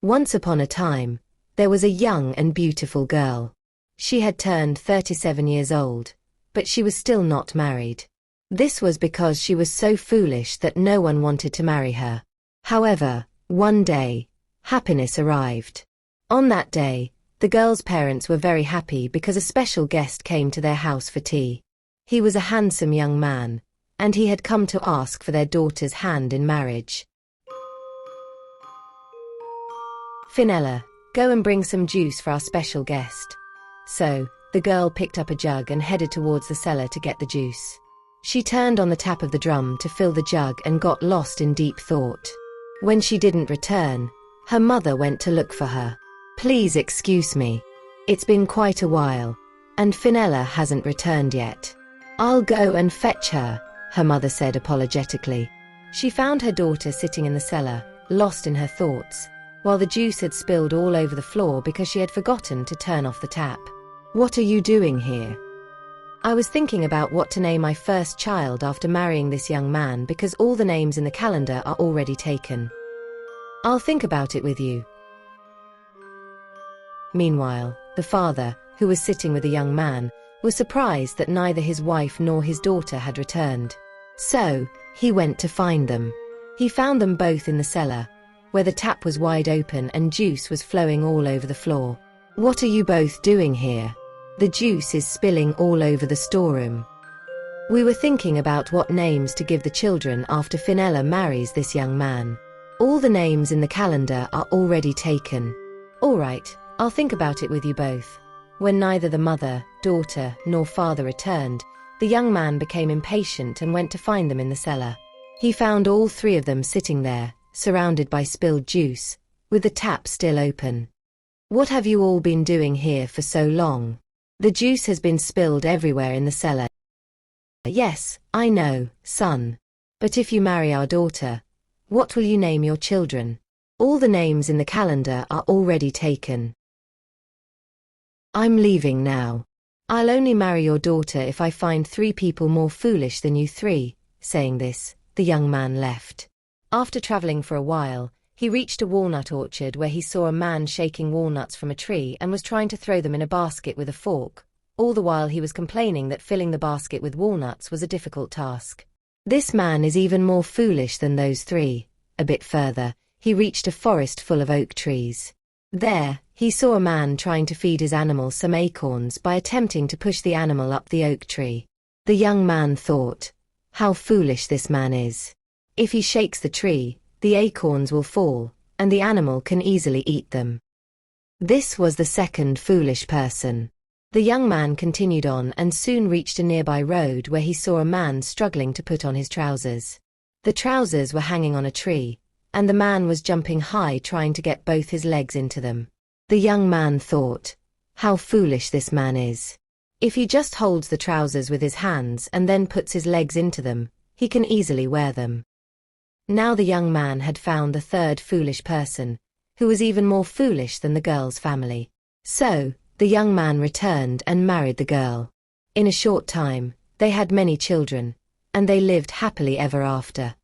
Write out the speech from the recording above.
Once upon a time, there was a young and beautiful girl. She had turned 37 years old, but she was still not married. This was because she was so foolish that no one wanted to marry her. However, one day, happiness arrived. On that day, the girl's parents were very happy because a special guest came to their house for tea. He was a handsome young man, and he had come to ask for their daughter's hand in marriage. Finella, go and bring some juice for our special guest. So, the girl picked up a jug and headed towards the cellar to get the juice. She turned on the tap of the drum to fill the jug and got lost in deep thought. When she didn't return, her mother went to look for her. Please excuse me. It's been quite a while, and Finella hasn't returned yet. I'll go and fetch her, her mother said apologetically. She found her daughter sitting in the cellar, lost in her thoughts, while the juice had spilled all over the floor because she had forgotten to turn off the tap. What are you doing here? I was thinking about what to name my first child after marrying this young man because all the names in the calendar are already taken. I'll think about it with you. Meanwhile, the father, who was sitting with the young man, was surprised that neither his wife nor his daughter had returned. So, he went to find them. He found them both in the cellar, where the tap was wide open and juice was flowing all over the floor. What are you both doing here? The juice is spilling all over the storeroom. We were thinking about what names to give the children after Finella marries this young man. All the names in the calendar are already taken. All right, I'll think about it with you both. When neither the mother, daughter, nor father returned, the young man became impatient and went to find them in the cellar. He found all three of them sitting there, surrounded by spilled juice, with the tap still open. What have you all been doing here for so long? The juice has been spilled everywhere in the cellar. Yes, I know, son. But if you marry our daughter, what will you name your children? All the names in the calendar are already taken. I'm leaving now. I'll only marry your daughter if I find 3 people more foolish than you 3. Saying this, the young man left. After traveling for a while, he reached a walnut orchard where he saw a man shaking walnuts from a tree and was trying to throw them in a basket with a fork. All the while he was complaining that filling the basket with walnuts was a difficult task. This man is even more foolish than those 3. A bit further, he reached a forest full of oak trees. There, he saw a man trying to feed his animal some acorns by attempting to push the animal up the oak tree. The young man thought, how foolish this man is. If he shakes the tree, the acorns will fall, and the animal can easily eat them. This was the second foolish person. The young man continued on and soon reached a nearby road where he saw a man struggling to put on his trousers. The trousers were hanging on a tree, and the man was jumping high trying to get both his legs into them. The young man thought, how foolish this man is. If he just holds the trousers with his hands and then puts his legs into them, he can easily wear them. Now the young man had found the third foolish person, who was even more foolish than the girl's family. So, the young man returned and married the girl. In a short time, they had many children, and they lived happily ever after.